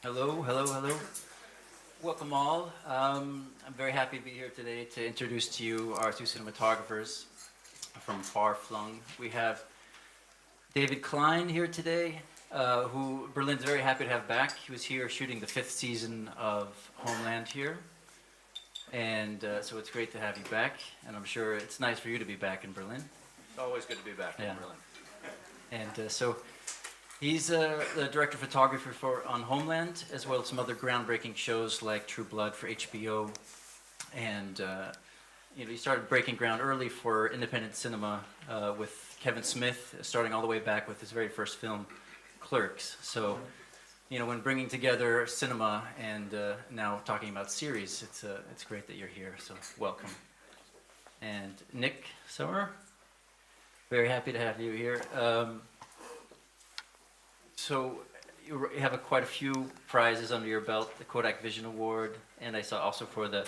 Hello, hello, hello. Welcome all. I'm very happy to be here today to introduce to you our two cinematographers from Far Flung. We have David Klein here today, who Berlin's very happy to have back. He was here shooting the 5th season of Homeland here. And so it's great to have you back. And I'm sure it's nice for you to be back in Berlin. It's always good to be back in Berlin. And so he's the director of photography on Homeland, as well as some other groundbreaking shows like True Blood for HBO. And he started breaking ground early for independent cinema with Kevin Smith, starting all the way back with his very first film, Clerks. So, when bringing together cinema and now talking about series, it's great that you're here. So welcome. And Nik Summerer, very happy to have you here. So you have quite a few prizes under your belt, the Kodak Vision Award, and I saw also for the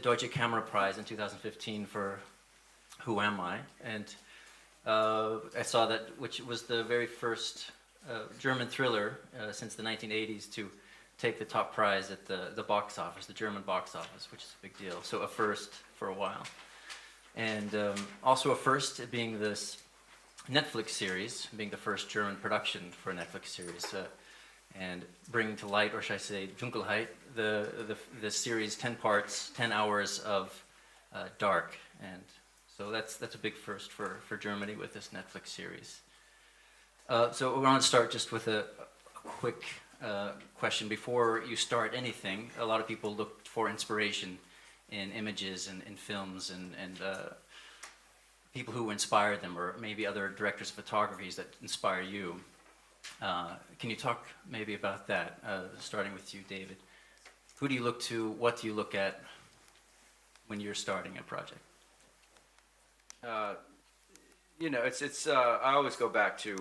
Deutsche Camera Prize in 2015 for Who Am I? And I saw that, which was the very first German thriller since the 1980s to take the top prize at the box office, the German box office, which is a big deal. So a first for a while. And also a first being this Netflix series, being the first German production for a Netflix series, and bringing to light, or should I say Dunkelheit, the series, 10 parts, 10 hours of dark. And so that's a big first for Germany with this Netflix series. So we're going to start just with a quick question. Before you start anything, a lot of people look for inspiration in images and in films and people who inspired them, or maybe other directors of photography that inspire you. Can you talk maybe about that, starting with you, David? Who do you look to? What do you look at when you're starting a project? It's I always go back to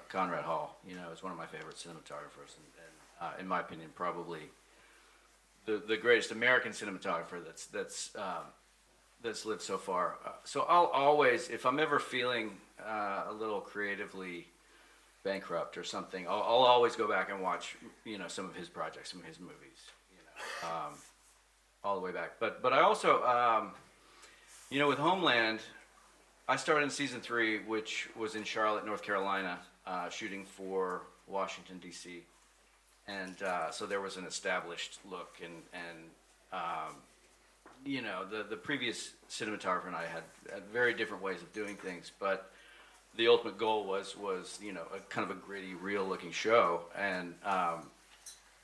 Conrad Hall. Is one of my favorite cinematographers, and in my opinion, probably the greatest American cinematographer that's lived so far. So I'll always, if I'm ever feeling a little creatively bankrupt or something, I'll always go back and watch some of his projects, some of his movies, all the way back. But I also with Homeland, I started in season 3, which was in Charlotte, North Carolina, shooting for Washington, D.C. And so there was an established look, and the previous cinematographer and I had very different ways of doing things, but the ultimate goal was a kind of a gritty, real-looking show. And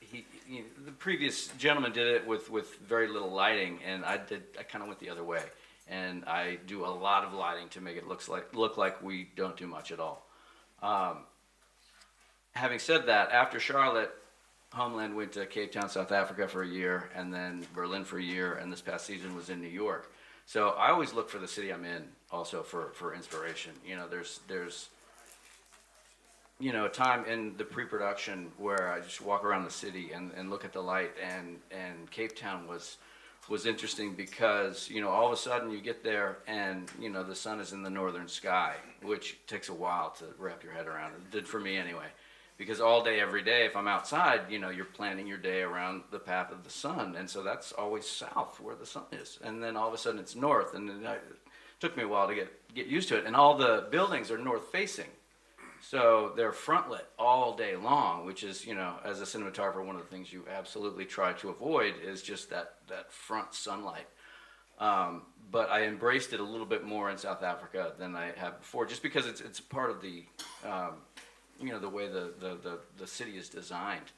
the previous gentleman did it with very little lighting, and I kind of went the other way. And I do a lot of lighting to make it look like we don't do much at all. Having said that, after Charlotte, Homeland went to Cape Town, South Africa for a year, and then Berlin for a year, and this past season was in New York. So I always look for the city I'm in also for inspiration. There's a time in the pre-production where I just walk around the city and look at the light, and Cape Town was interesting because all of a sudden you get there and the sun is in the northern sky, which takes a while to wrap your head around. It did for me anyway, because all day every day if I'm outside, you're planning your day around the path of the sun, and so that's always south where the sun is, and then all of a sudden it's north, and then it took me a while to get used to it. And all the buildings are north facing, so they're front lit all day long, which is, as a cinematographer, one of the things you absolutely try to avoid is just that front sunlight. But I embraced it a little bit more in South Africa than I have before, just because it's part of the the way the city is designed.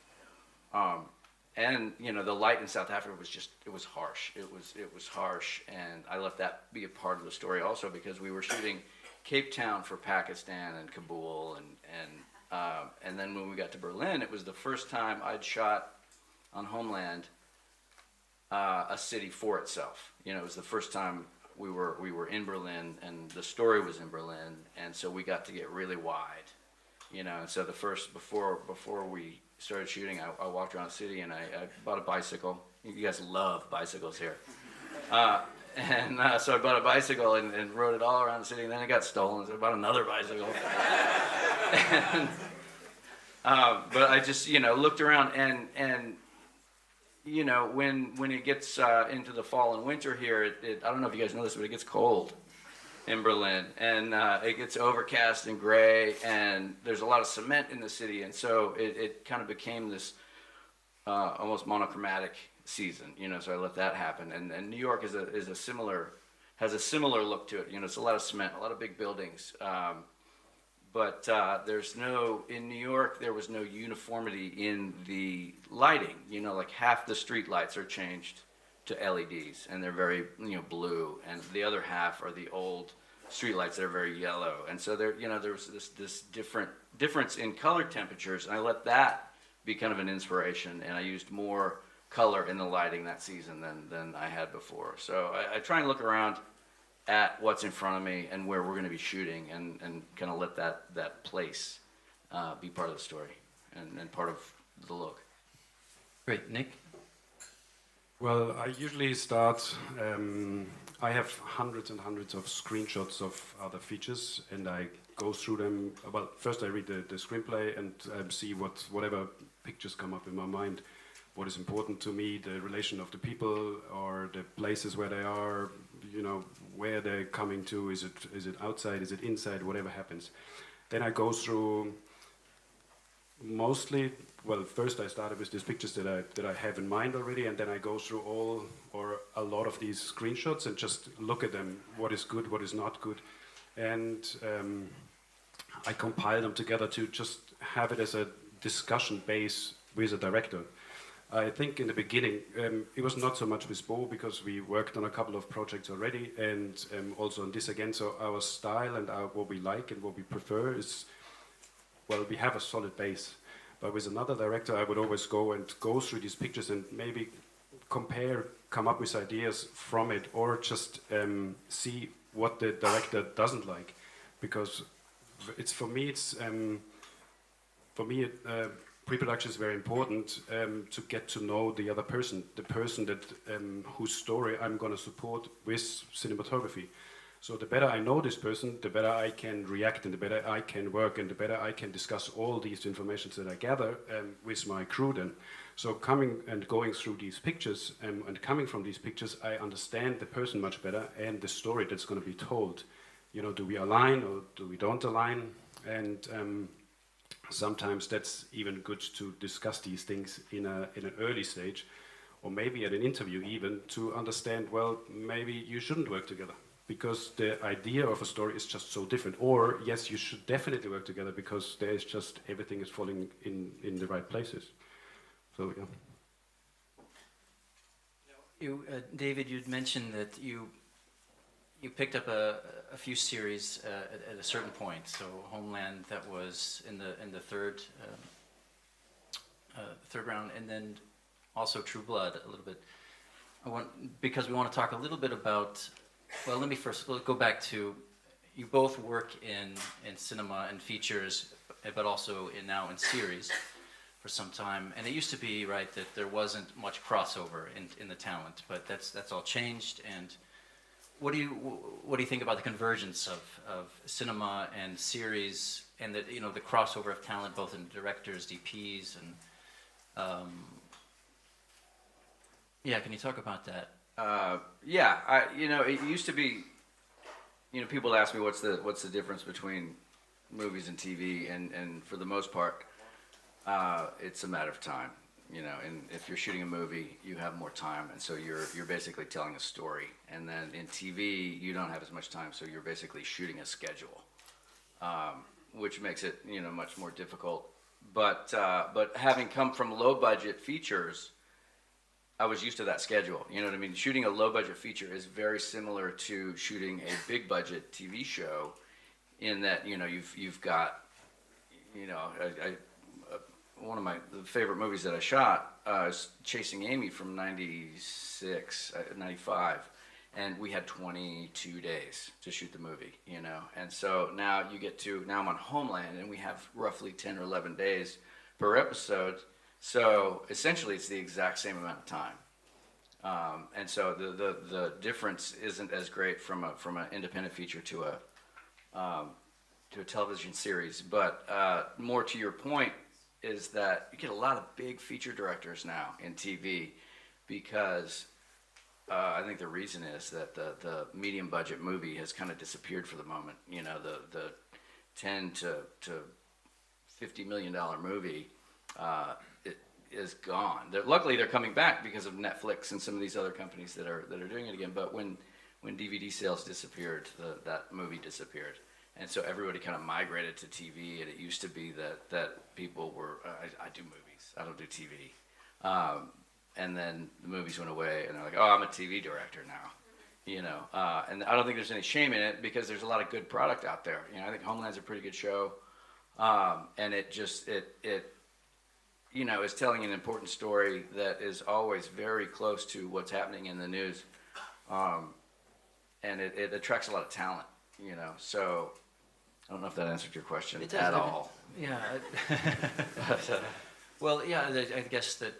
And the light in South Africa was harsh. It was harsh, and I let that be a part of the story also, because we were shooting Cape Town for Pakistan and Kabul, and then when we got to Berlin, it was the first time I'd shot on Homeland a city for itself. It was the first time we were in Berlin, and the story was in Berlin, and so we got to get really wide. And so before we started shooting, I walked around the city, and I bought a bicycle. You guys love bicycles here. So I bought a bicycle and rode it all around the city, and then it got stolen, so I bought another bicycle. But I just, looked around and when it gets into the fall and winter here, I don't know if you guys know this, but it gets cold in Berlin, and it gets overcast and gray, and there's a lot of cement in the city, and so it kind of became this almost monochromatic season, so I let that happen. And New York has a similar look to it. It's a lot of cement, a lot of big buildings. But in New York, there was no uniformity in the lighting. Like half the street lights are changed to LEDs, and they're very, blue, and the other half are the old street lights that are very yellow. And so there was this difference in color temperatures, and I let that be kind of an inspiration, and I used more color in the lighting that season than I had before. So I try and look around at what's in front of me and where we're going to be shooting, and kind of let that place be part of the story and part of the look. Great. Nick? Well, I usually start, I have hundreds and hundreds of screenshots of other features, and I go through them. Well, first I read the screenplay and see whatever pictures come up in my mind, what is important to me, the relation of the people or the places where they are, where they're coming to, is it outside, is it inside, whatever happens. Then I go through mostly, well, first I started with these pictures that I have in mind already, and then I go through all or a lot of these screenshots and just look at them, what is good, what is not good. And I compile them together to just have it as a discussion base with a director. I think in the beginning, it was not so much with Bo, because we worked on a couple of projects already, and also on this again. So our style and what we like and what we prefer is, well, we have a solid base. But with another director, I would always go through these pictures and maybe compare, come up with ideas from it, or just see what the director doesn't like. Because for me, pre-production is very important to get to know the other person, the person that whose story I'm going to support with cinematography. So the better I know this person, the better I can react, and the better I can work, and the better I can discuss all these information that I gather with my crew then. So coming and going through these pictures and coming from these pictures, I understand the person much better and the story that's going to be told. Do we align or do we don't align? And sometimes that's even good to discuss these things in an early stage, or maybe at an interview even, to understand, well, maybe you shouldn't work together because the idea of a story is just so different. Or, yes, you should definitely work together because there is just, everything is falling in the right places. So, yeah. David, you'd mentioned that you picked up a few series at a certain point. So Homeland, that was in the third round, and then also True Blood a little bit. Because we want to talk a little bit about. Well, let me first go back to, you both work in cinema and features, but also now in series for some time. And it used to be, right, that there wasn't much crossover in the talent, but that's all changed. And what do you think about the convergence of cinema and series, and the crossover of talent both in directors, DPs, and can you talk about that? It used to be, people ask me what's the difference between movies and TV, and for the most part, it's a matter of time. And if you're shooting a movie, you have more time, and so you're basically telling a story. And then in TV, you don't have as much time, so you're basically shooting a schedule, which makes it much more difficult. But having come from low budget features, I was used to that schedule. You know what I mean? Shooting a low budget feature is very similar to shooting a big budget TV show, in that you've got one of my favorite movies that I shot is Chasing Amy from 95, and we had 22 days to shoot the movie, and so now I'm on Homeland, and we have roughly 10 or 11 days per episode, so essentially it's the exact same amount of time, and so the difference isn't as great from an independent feature to a television series, but more to your point, is that you get a lot of big feature directors now in TV because I think the reason is that the medium budget movie has kind of disappeared for the moment. You know, the 10 to $50 million movie it is gone. Luckily, they're coming back because of Netflix and some of these other companies that are doing it again. But when DVD sales disappeared, that movie disappeared. And so everybody kind of migrated to TV, and it used to be that people were, I do movies, I don't do TV. And then the movies went away, and they're like, oh, I'm a TV director now, you know. And I don't think there's any shame in it because there's a lot of good product out there. You know, I think Homeland's a pretty good show, and it you know, is telling an important story that is always very close to what's happening in the news, and it attracts a lot of talent, you know. So I don't know if that answered your question at all. Yeah. Well, yeah, I guess that,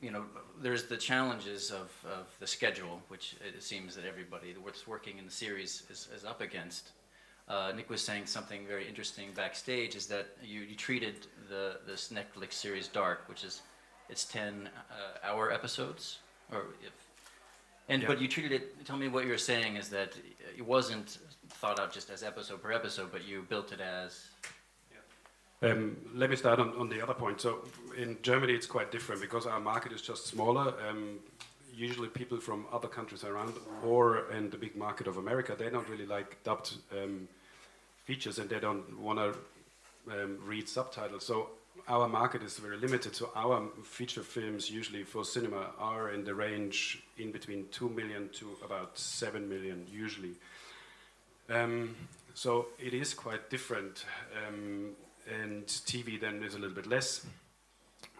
you know, there's the challenges of the schedule, which it seems that everybody that's working in the series is up against. Nik was saying something very interesting backstage, is that you treated this Netflix series Dark, which is, it's 10-hour episodes, but you treated it, tell me what you're saying is that it wasn't thought out just as episode per episode, but you built it as... Let me start on the other point. So in Germany it's quite different because our market is just smaller. Usually people from other countries around, or in the big market of America, they don't really like dubbed features, and they don't want to read subtitles. So our market is very limited. So our feature films usually for cinema are in the range in between 2 million to about 7 million usually. So it is quite different. And TV then is a little bit less.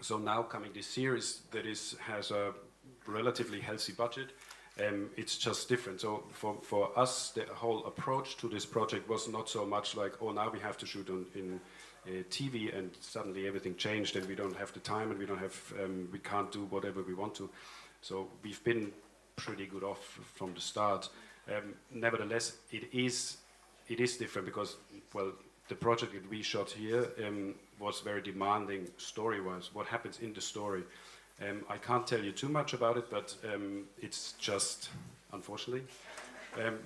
So now coming this series that has a relatively healthy budget, it's just different. So for us, the whole approach to this project was not so much like, oh, now we have to shoot in TV and suddenly everything changed and we don't have the time and we can't do whatever we want to. So we've been pretty good off from the start. Nevertheless, it is different because, well, the project that we shot here was very demanding story-wise. What happens in the story? I can't tell you too much about it, but it's just, unfortunately,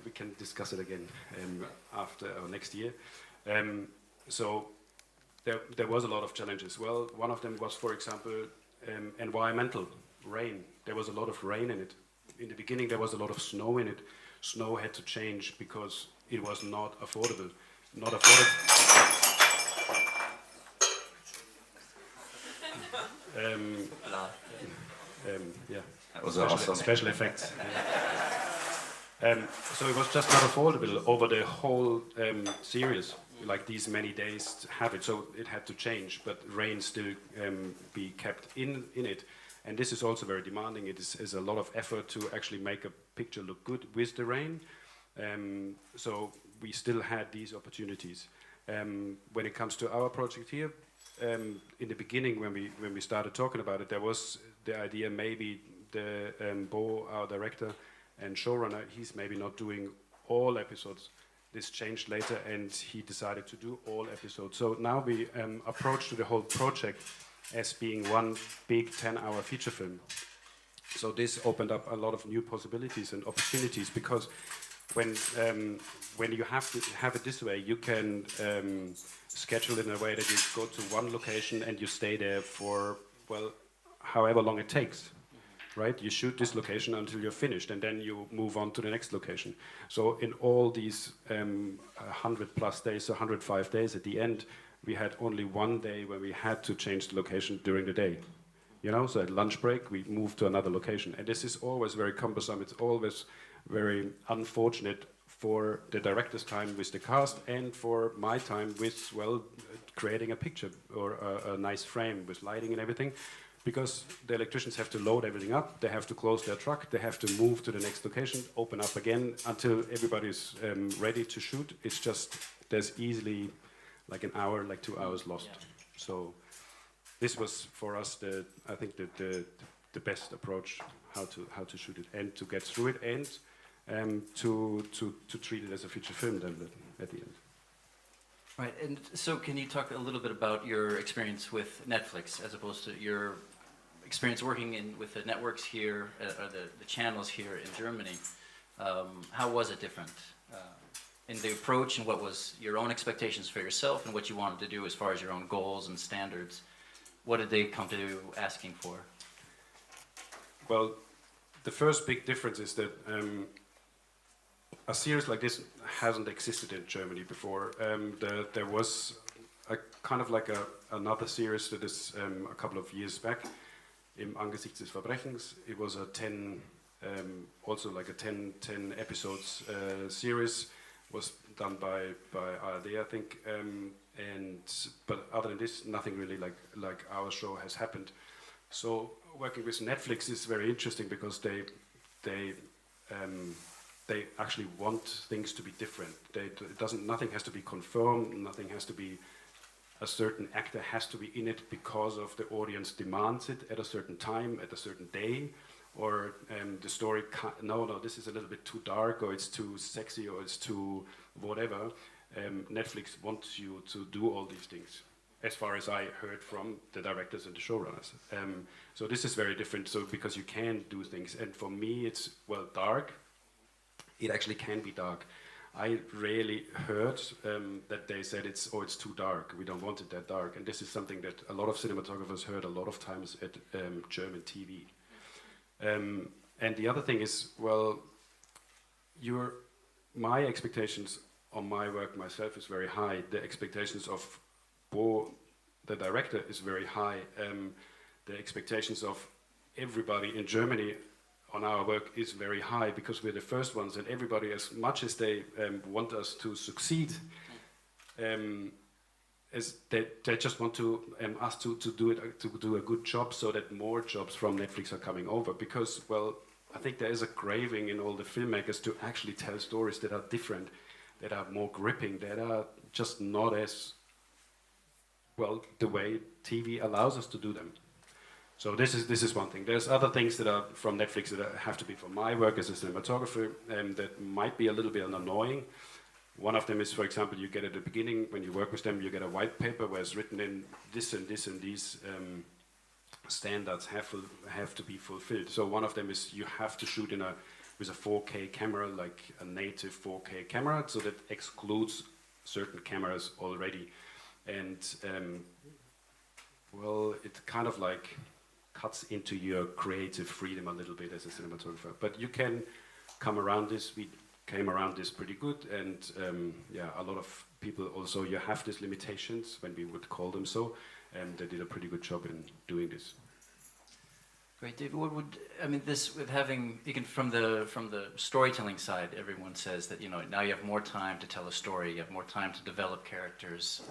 we can discuss it again after or next year. So there was a lot of challenges. Well, one of them was, for example, environmental rain. There was a lot of rain in it. In the beginning, there was a lot of snow in it. Snow had to change because it was not affordable. Not affordable. Yeah, that was awesome. Special effects. So it was just not affordable over the whole series, like these many days to have it. So it had to change, but rain still be kept in it. And this is also very demanding. It is a lot of effort to actually make a picture look good with the rain. So we still had these opportunities. When it comes to our project here, in the beginning when we started talking about it, there was the idea maybe Bo, our director and showrunner, he's maybe not doing all episodes. This changed later and he decided to do all episodes. So now we approach to the whole project as being one big 10-hour feature film. So this opened up a lot of new possibilities and opportunities because when you have it this way, you can schedule it in a way that you go to one location and you stay there for, well, however long it takes, right? You shoot this location until you're finished and then you move on to the next location. So in all these 100 plus days, 105 days at the end, we had only one day where we had to change the location during the day. You know, so at lunch break, we moved to another location. And this is always very cumbersome. It's always very unfortunate for the director's time with the cast and for my time with, well, creating a picture or a nice frame with lighting and everything, because the electricians have to load everything up, they have to close their truck, they have to move to the next location, open up again until everybody's ready to shoot. It's just, there's easily like an hour, like 2 hours lost. Yeah. So this was for us I think the best approach how to shoot it and to get through it and to treat it as a feature film then at the end. Right, and so can you talk a little bit about your experience with Netflix as opposed to your experience working with the networks here, or the channels here in Germany? How was it different in the approach, and what was your own expectations for yourself and what you wanted to do as far as your own goals and standards? What did they come to asking for? Well, the first big difference is that a series like this hasn't existed in Germany before. There was a kind of like another series that is a couple of years back, Im Angesicht des Verbrechens. It was a 10 episodes series, was done by ARD, I think. But other than this, nothing really like our show has happened. So working with Netflix is very interesting because they actually want things to be different. Nothing has to be confirmed. Nothing has to be. A certain actor has to be in it because of the audience demands it at a certain time, at a certain day, or the story. No, this is a little bit too dark, or it's too sexy, or it's too whatever. Netflix wants you to do all these things, as far as I heard from the directors and the showrunners. So this is very different. So because you can do things, and for me, it's dark. It actually can be dark. I rarely heard that they said it's too dark. We don't want it that dark. And this is something that a lot of cinematographers heard a lot of times at German TV. And the other thing is, my expectations on my work myself is very high. The expectations of Bo, the director, is very high. The expectations of everybody in Germany on our work is very high because we're the first ones, and everybody, as much as they want us to succeed, as they just want to us to do a good job, so that more jobs from Netflix are coming over. Because I think there is a craving in all the filmmakers to actually tell stories that are different, that are more gripping, that are just not as the way TV allows us to do them. So this is one thing. There's other things that are from Netflix that have to be for my work as a cinematographer, that might be a little bit annoying. One of them is, for example, you get at the beginning, when you work with them, you get a white paper where it's written in this and this and these standards have to be fulfilled. So one of them is you have to shoot with a 4K camera, like a native 4K camera, so that excludes certain cameras already. And it kind of like cuts into your creative freedom a little bit as a cinematographer. But you can come around this. We came around this pretty good, and a lot of people also, you have these limitations, when we would call them so, and they did a pretty good job in doing this. Great, David. This with having, from the storytelling side, everyone says that now you have more time to tell a story, you have more time to develop characters.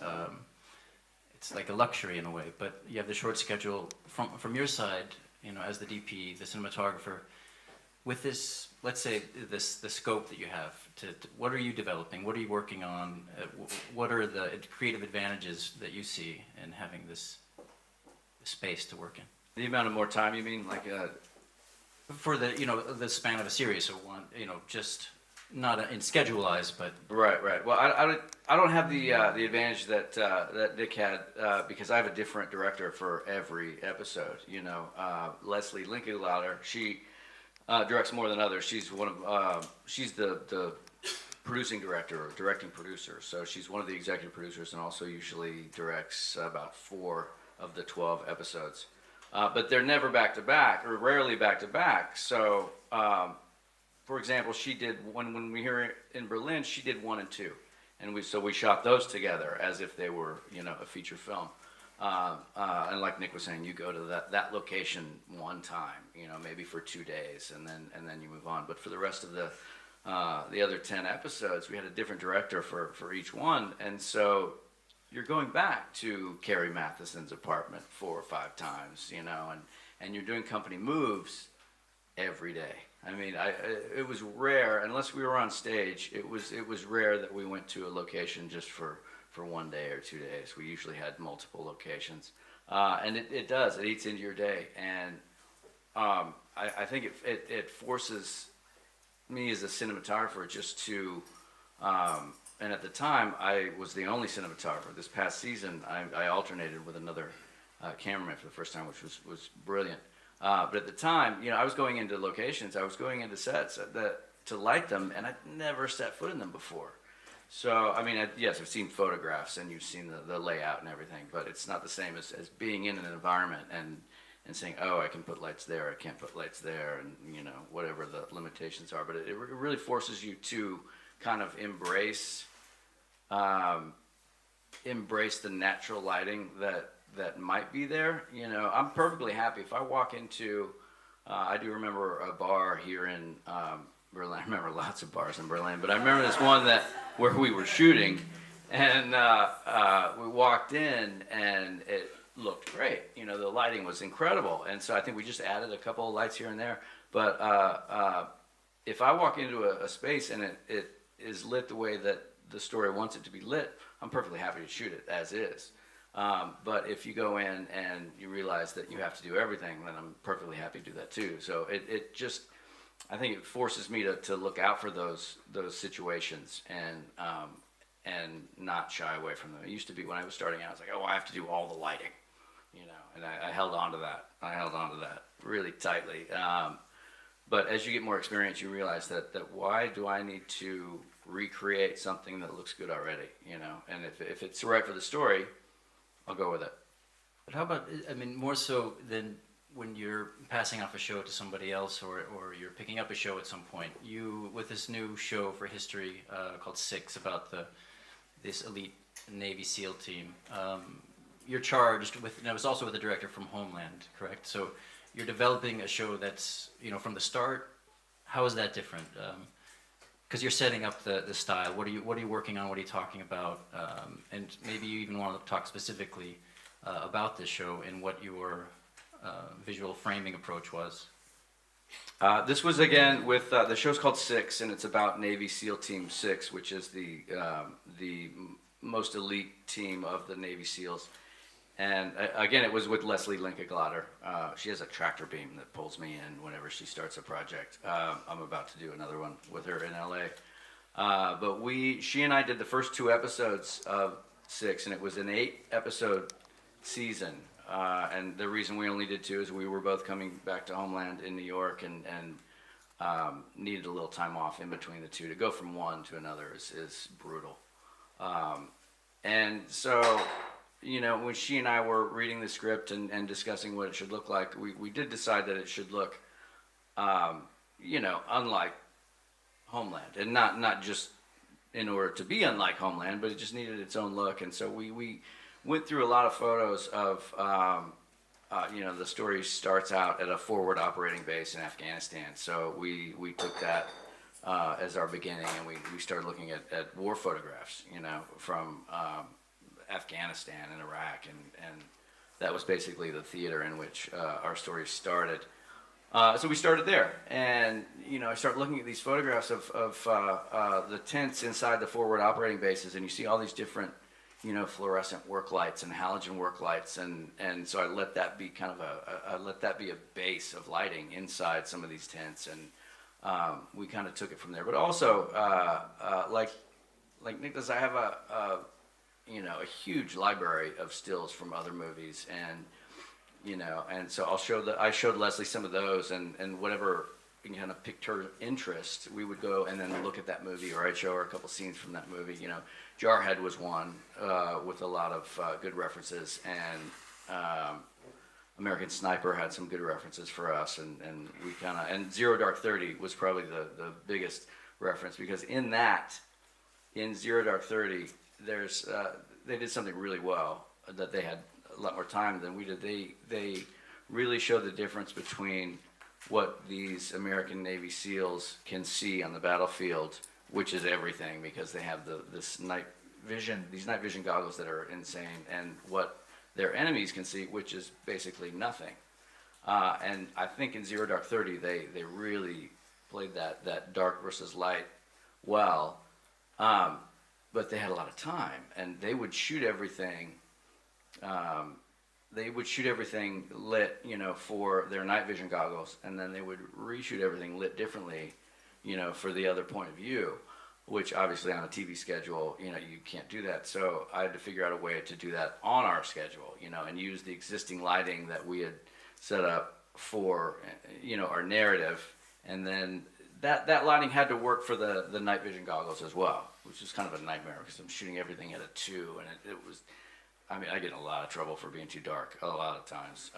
It's like a luxury in a way, but you have the short schedule. From your side, as the DP, the cinematographer, with this, let's say the scope that you have, what are you developing? What are you working on? What are the creative advantages that you see in having this space to work in? The amount of more time, you mean, for the span of a series, or one, just not in schedule-wise, but right. Well, I don't have the advantage that Nick had, because I have a different director for every episode. Leslie Linklater, she directs more than others. She's she's the producing director, or directing producer. So she's one of the executive producers, and also usually directs about 4 of the 12 episodes. But they're never back to back, or rarely back to back. So, for example, she did when we were in Berlin, she did 1 and 2, and we shot those together as if they were a feature film. And like Nick was saying, you go to that location one time, maybe for 2 days, and then you move on. But for the rest of the other 10 episodes, we had a different director for each one, and so you're going back to Carrie Matheson's apartment 4 or 5 times, and you're doing company moves every day. It was rare, unless we were on stage, it was rare that we went to a location just for 1 day or 2 days. We usually had multiple locations. And it eats into your day. And I think it forces me as a cinematographer just to, And at the time, I was the only cinematographer. This past season, I alternated with another cameraman for the first time, which was brilliant. But at the time, you know, I was going into locations, I was going into sets to light them, and I'd never set foot in them before. So, I mean, yes, I've seen photographs and you've seen the layout and everything, but it's not the same as being in an environment and saying, oh, I can put lights there, I can't put lights there, and, you know, whatever the limitations are. But it really forces you to kind of embrace the natural lighting that might be there. You know, I'm perfectly happy if I walk into, I do remember a bar here in Berlin. I remember lots of bars in Berlin, but I remember this one where we were shooting, and we walked in, and it looked great. You know, the lighting was incredible, and so I think we just added a couple of lights here and there. But if I walk into a space and it is lit the way that the story wants it to be lit, I'm perfectly happy to shoot it as is. But if you go in and you realize that you have to do everything, then I'm perfectly happy to do that too. So it just, I think it forces me to look out for those situations and not shy away from them. It used to be when I was starting out, I was like, oh, I have to do all the lighting, you know, and I held on to that. I held on to that really tightly. But as you get more experience, you realize that why do I need to recreate something that looks good already, you know? And if it's right for the story, I'll go with it. But how about, I mean, more so than when you're passing off a show to somebody else, or you're picking up a show at some point, you, with this new show for history called Six, about this elite Navy SEAL team, you're charged with, and it was also with the director from Homeland, correct? So you're developing a show that's, you know, from the start. How is that different? Because you're setting up the style. What are you working on? What are you talking about? And maybe you even want to talk specifically about this show and what your visual framing approach was. This was again with the show's called Six, and it's about Navy SEAL Team 6, which is the most elite team of the Navy SEALs. And again, it was with Leslie Linka-Glatter. She has a tractor beam that pulls me in whenever she starts a project. I'm about to do another one with her in LA. But she and I did the first 2 episodes of Six, and it was an 8-episode season. And the reason we only did 2 is we were both coming back to Homeland in New York and needed a little time off in between the 2. To go from one to another is brutal. And so, you know, when she and I were reading the script and discussing what it should look like, we did decide that it should look, you know, unlike Homeland. And not just in order to be unlike Homeland, but it just needed its own look. And so we went through a lot of photos of, you know, the story starts out at a forward operating base in Afghanistan. So we took that as our beginning, and we started looking at war photographs, you know, from Afghanistan and Iraq, and that was basically the theater in which our story started. So we started there, and you know, I started looking at these photographs of the tents inside the forward operating bases, and you see all these different, you know, fluorescent work lights and halogen work lights, and so I let that be kind of a base of lighting inside some of these tents, and we kind of took it from there. But also, like Nik does, I have you know, a huge library of stills from other movies, and you know, and so I showed Leslie some of those, and whatever kind of piqued her interest, we would go and then look at that movie, or I'd show her a couple scenes from that movie. You know, Jarhead was one with a lot of good references, and American Sniper had some good references for us, and we kind of, and Zero Dark 30 was probably the biggest reference, because in Zero Dark 30, there's they did something really well, that they had a lot more time than we did. They really showed the difference between what these American Navy SEALs can see on the battlefield, which is everything, because they have these night vision goggles that are insane, and what their enemies can see, which is basically nothing. And I think in Zero Dark 30, they really played that dark versus light well. But they had a lot of time, and they would shoot everything. They would shoot everything lit, you know, for their night vision goggles, and then they would reshoot everything lit differently, you know, for the other point of view. which obviously on a TV schedule, you know, you can't do that. So I had to figure out a way to do that on our schedule, you know, and use the existing lighting that we had set up for, you know, our narrative. And then that lighting had to work for the night vision goggles as well, which is kind of a nightmare because I'm shooting everything at a 2, and it was, I mean, I get in a lot of trouble for being too dark a lot of times.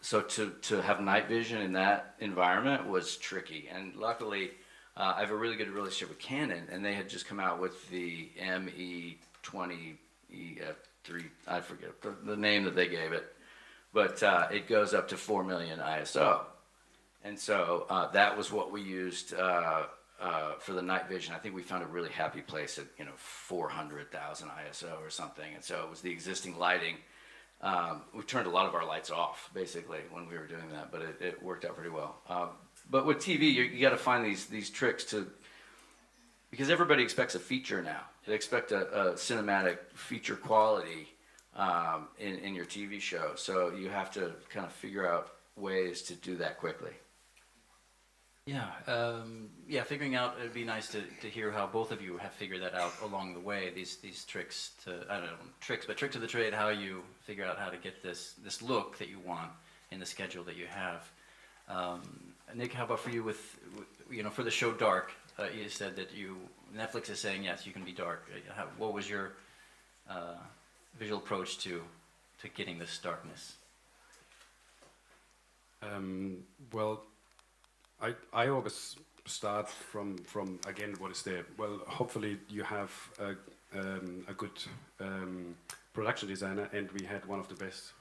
So to have night vision in that environment was tricky. And luckily, I have a really good relationship with Canon, and they had just come out with the ME20 EF3, I forget the name that they gave it, but it goes up to 4 million ISO. And so that was what we used for the night vision. I think we found a really happy place at, you know, 400,000 ISO or something. And so it was the existing lighting. We turned a lot of our lights off basically when we were doing that, but it worked out pretty well. But with TV, you got to find these tricks because everybody expects a feature now. They expect a cinematic feature quality in your TV show. So you have to kind of figure out ways to do that quickly. Yeah, figuring out, it'd be nice to hear how both of you have figured that out along the way, these tricks I don't know, tricks of the trade, how you figure out how to get this look that you want in the schedule that you have. Nik, how about for you with you know, for the show Dark, you said that Netflix is saying, yes, you can be dark. What was your visual approach to getting this darkness? Well, I always start from again what is there. Well, hopefully you have a good production designer, and we had one of the best,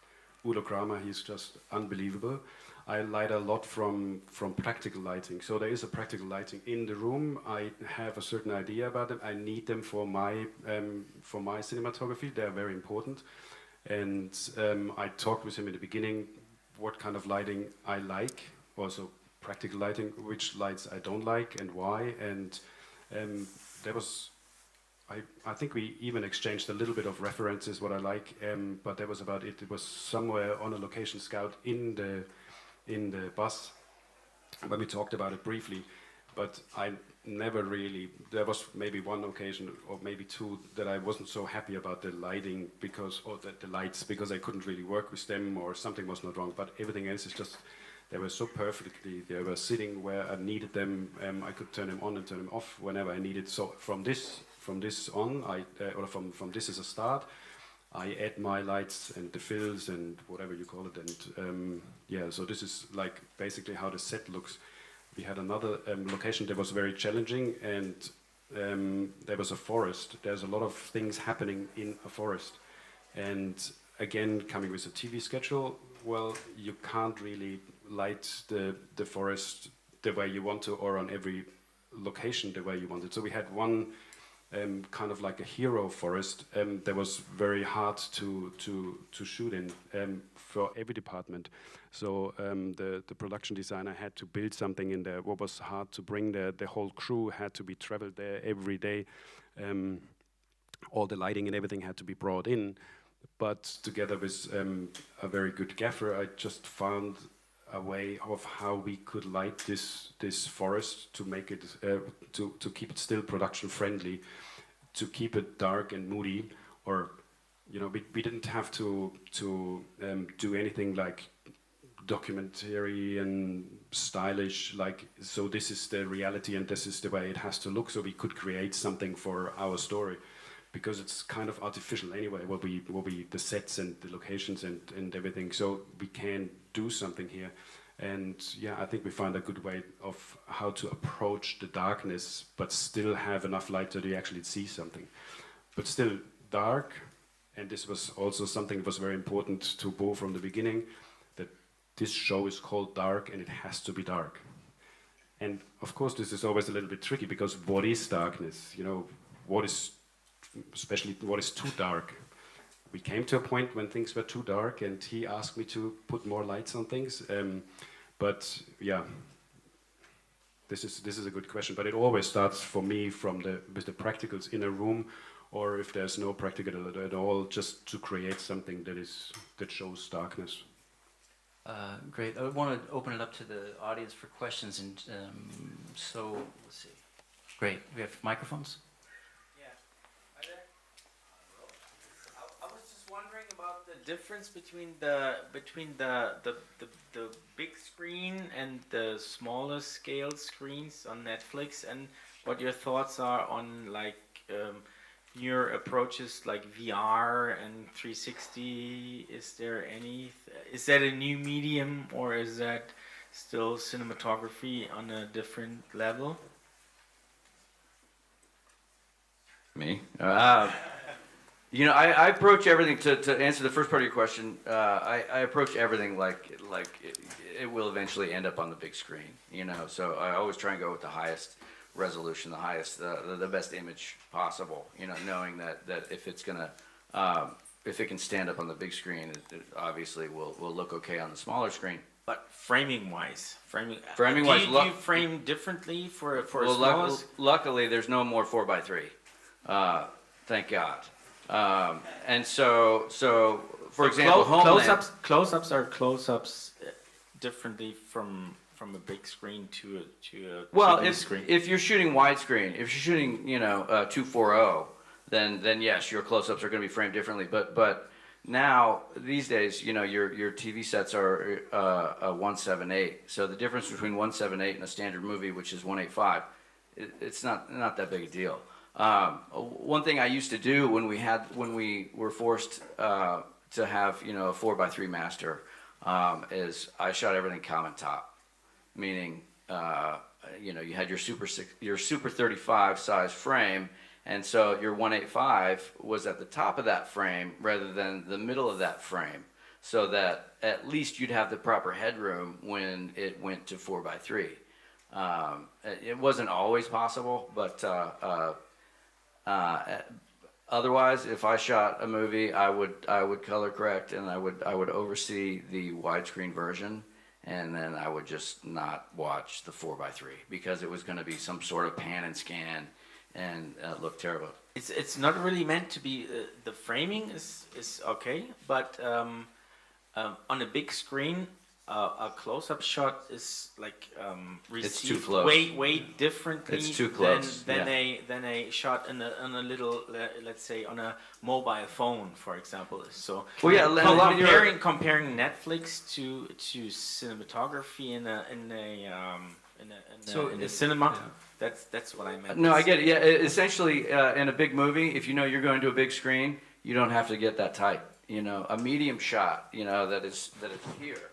Udo Kramer. He's just unbelievable. I light a lot from practical lighting. So there is a practical lighting in the room. I have a certain idea about them. I need them for my cinematography. They are very important. And I talked with him in the beginning what kind of lighting I like, also practical lighting, which lights I don't like and why. And there was, I think we even exchanged a little bit of references what I like, but that was about it. It was somewhere on a location scout in the bus when we talked about it briefly, but I never really, there was maybe one occasion or maybe two that I wasn't so happy about the lighting or the lights, because I couldn't really work with them or something was not wrong, but everything else is just, they were so perfectly, they were sitting where I needed them. I could turn them on and turn them off whenever I needed. So from this on, or from this as a start, I add my lights and the fills and whatever you call it. And yeah, so this is like basically how the set looks. We had another location that was very challenging, and there was a forest. There's a lot of things happening in a forest. And again, coming with a TV schedule, well, you can't really light the forest the way you want to, or on every location the way you want it. So we had one kind of like a hero forest that was very hard to shoot in for every department. So the production designer had to build something in there. What was hard to bring there, the whole crew had to be traveled there every day. All the lighting and everything had to be brought in. But together with a very good gaffer, I just found a way of how we could light this forest to make it to keep it still production friendly, to keep it dark and moody, or you know, we didn't have to do anything like documentary and stylish, like, so this is the reality and this is the way it has to look, so we could create something for our story, because it's kind of artificial anyway, what we the sets and the locations and everything, so we can do something here. And yeah, I think we found a good way of how to approach the darkness but still have enough light so that you actually see something, but still dark. And this was also something that was very important to Bo from the beginning, that this show is called Dark and it has to be dark. And of course this is always a little bit tricky, because what is darkness? You know, especially what is too dark? We came to a point when things were too dark, and he asked me to put more lights on things. But yeah, this is a good question. But it always starts for me with the practicals in a room, or if there's no practical at all, just to create something that shows darkness. Great. I want to open it up to the audience for questions, and so let's see. Great. We have microphones. Yeah. Hi there. I was just wondering about the difference between the big screen and the smaller scale screens on Netflix, and what your thoughts are on like newer approaches like VR and 360. Is that a new medium, or is that still cinematography on a different level? Me? I approach everything, to answer the first part of your question, I approach everything like it will eventually end up on the big screen, so I always try and go with the highest resolution, the best image possible, knowing that if it's gonna, if it can stand up on the big screen, it obviously will look okay on the smaller screen. But framing-wise, Framing-wise, do you frame differently for well, smaller? luckily, there's no more 4x3. Thank God. And so for example, Homeland. Close-ups are close-ups differently from a big screen to a Well, TV screen. if you're shooting widescreen, if you're shooting 240, then yes, your close-ups are going to be framed differently. But now these days, your TV sets are a 178. So the difference between 178 and a standard movie, which is 185, it's not that big a deal. One thing I used to do when we were forced to have a 4x3 master is I shot everything common top, meaning you had your super 35 size frame, and so your 185 was at the top of that frame rather than the middle of that frame, so that at least you'd have the proper headroom when it went to 4x3. It wasn't always possible, but otherwise, if I shot a movie, I would color correct, and I would oversee the widescreen version, and then I would just not watch the 4x3 because it was going to be some sort of pan and scan and look terrible. It's not really meant to be. The framing is okay, but on a big screen, a close-up shot is like It's too received close. way differently. It's too close, than yeah. a shot on a little, let's say, on a mobile phone, for example. So Well, yeah, and a lot of your- comparing Netflix to cinematography in the cinema. Yeah. That's what I meant. No, I get it. Yeah, essentially, in a big movie, if you're going to a big screen, you don't have to get that tight. A medium shot, that is here,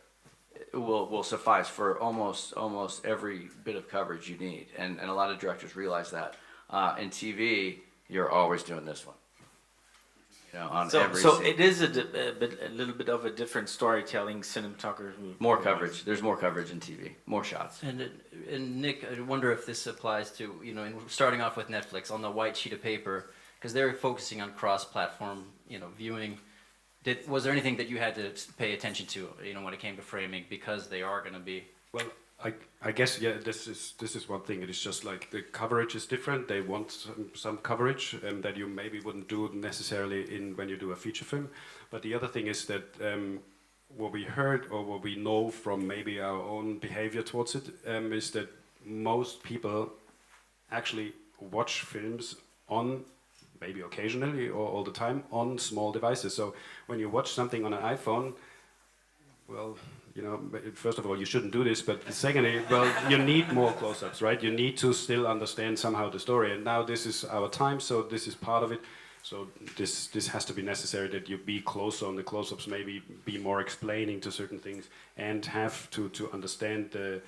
will suffice for almost every bit of coverage you need, and a lot of directors realize that. In TV, you're always doing this one. On every So scene. it is a little bit of a different storytelling cinematography. More coverage. There's more coverage in TV. More shots. And Nick, I wonder if this applies to, in starting off with Netflix on the white sheet of paper, because they're focusing on cross-platform, viewing. Was there anything that you had to pay attention to, when it came to framing, because they are going to be? Well, I guess, yeah, this is one thing. It is just like the coverage is different. They want some coverage that you maybe wouldn't do necessarily when you do a feature film. But the other thing is that what we heard or what we know from maybe our own behavior towards it is that most people actually watch films on, maybe occasionally or all the time, on small devices. So when you watch something on an iPhone, well, first of all, you shouldn't do this, but secondly, well, you need more close-ups, right? You need to still understand somehow the story, and now this is our time, so this is part of it. So this has to be necessary, that you be closer on the close-ups, maybe be more explaining to certain things, and have to understand the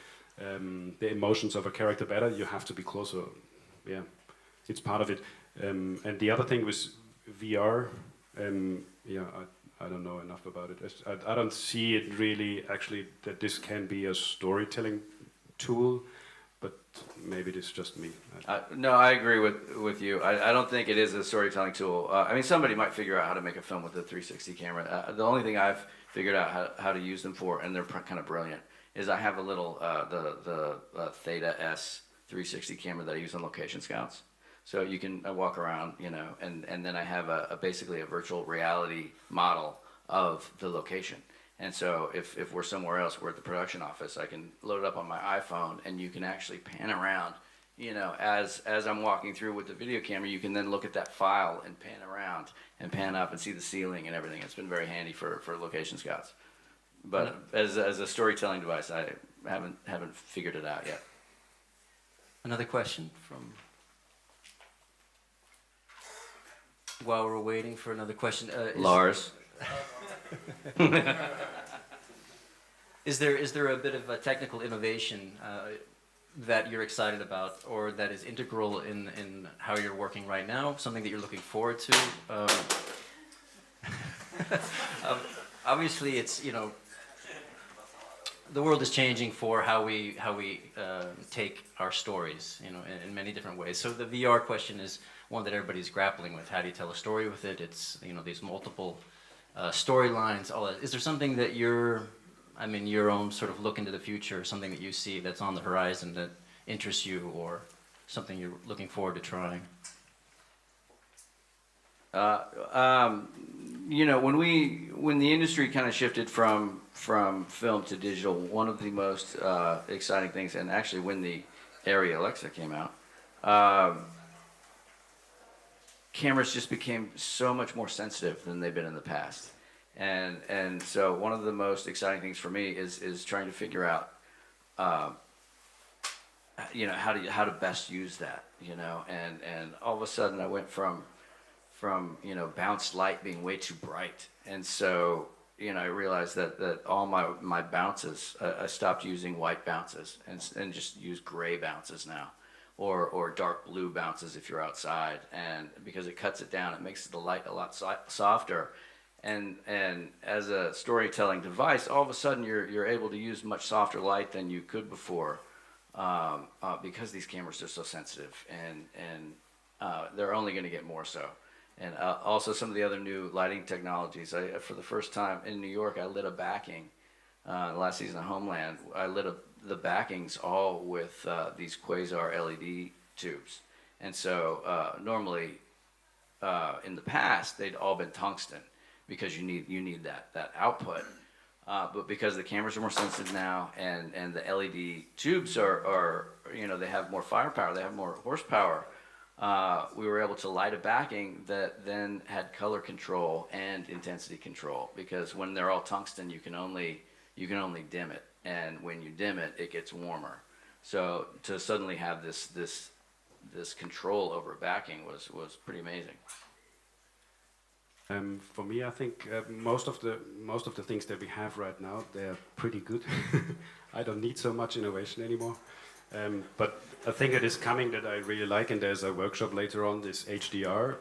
emotions of a character better. You have to be closer. Yeah, it's part of it. And the other thing was VR. I don't know enough about it. I don't see it really actually that this can be a storytelling tool, but maybe it's just me. No, I agree with you. I don't think it is a storytelling tool. Somebody might figure out how to make a film with a 360 camera. The only thing I've figured out how to use them for, and they're kind of brilliant, is I have a little the Theta S 360 camera that I use on location scouts. So you can walk around, and then I have basically a virtual reality model of the location. And so if we're somewhere else, we're at the production office, I can load it up on my iPhone, and you can actually pan around, you know, as I'm walking through with the video camera, you can then look at that file and pan around and pan up and see the ceiling and everything. It's been very handy for location scouts. But as a storytelling device, I haven't figured it out yet. Another question from, while we're waiting for another question. Lars? Is there a bit of a technical innovation that you're excited about, or that is integral in how you're working right now? Something that you're looking forward to? Obviously, it's, you know, the world is changing for how we take our stories, you know, in many different ways. So the VR question is one that everybody's grappling with. How do you tell a story with it? It's, you know, these multiple storylines, all that. Is there something that you're, I mean, your own sort of look into the future, something that you see that's on the horizon that interests you, or something you're looking forward to trying? You know, when the industry kind of shifted from film to digital, one of the most exciting things, and actually when the Arri Alexa came out, cameras just became so much more sensitive than they've been in the past. And so one of the most exciting things for me is trying to figure out, you know, how to best use that, you know, and all of a sudden I went from you know, bounced light being way too bright, and so, you know, I realized that all my bounces, I stopped using white bounces and just use gray bounces now, or dark blue bounces if you're outside, and because it cuts it down, it makes the light a lot softer, and as a storytelling device, all of a sudden you're able to use much softer light than you could before, because these cameras are so sensitive, and they're only going to get more so. And also some of the other new lighting technologies. For the first time in New York, I lit a backing. Last season of Homeland, I lit the backings all with these quasar LED tubes. And so normally, in the past, they'd all been tungsten because you need that output. But because the cameras are more sensitive now, and the LED tubes are, you know, they have more firepower, they have more horsepower. We were able to light a backing that then had color control and intensity control, because when they're all tungsten, you can only dim it, and when you dim it, it gets warmer. So to suddenly have this control over backing was pretty amazing. For me, I think most of the things that we have right now, they're pretty good. I don't need so much innovation anymore. But a thing that is coming that I really like, and there's a workshop later on, this HDR.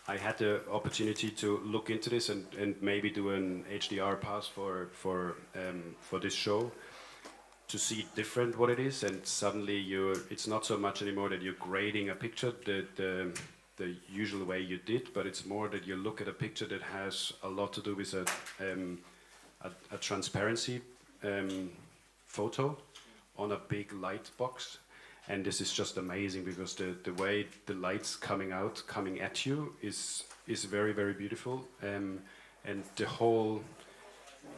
I had the opportunity to look into this and maybe do an HDR pass for this show, to see different what it is, and suddenly it's not so much anymore that you're grading a picture the usual way you did, but it's more that you look at a picture that has a lot to do with a transparency photo on a big light box. And this is just amazing, because the way the light's coming at you is very, very beautiful, and the whole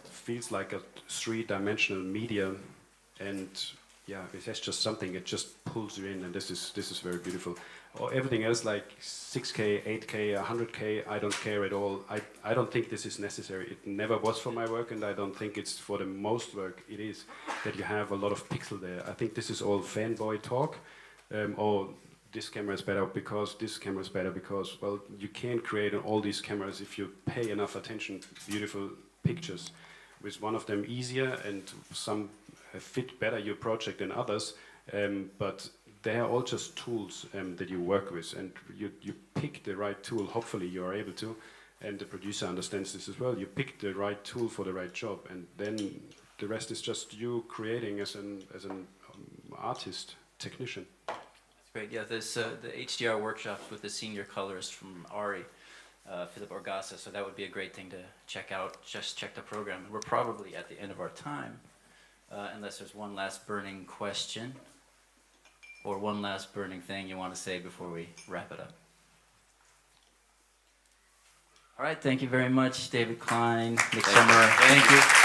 feels like a three-dimensional medium, and yeah, it's just something, it just pulls you in, and this is very beautiful. Or everything else, like 6K, 8K, 100K, I don't care at all. I don't think this is necessary. It never was for my work, and I don't think it's for the most work it is, that you have a lot of pixel there. I think this is all fanboy talk. Or this camera is better because this camera is better because, well, you can't create on all these cameras, if you pay enough attention, beautiful pictures. With one of them easier, and some fit better your project than others, but they are all just tools that you work with, and you pick the right tool. Hopefully you are able to, and the producer understands this as well. You pick the right tool for the right job, and then the rest is just you creating as an artist, technician. That's great. Yeah, there's the HDR workshops with the senior colorist from Arri, Philip Orgasa, so that would be a great thing to check out. Just check the program. We're probably at the end of our time, unless there's one last burning question or one last burning thing you want to say before we wrap it up. All right, thank you very much, David Klein, Nik Summerer. Thank you.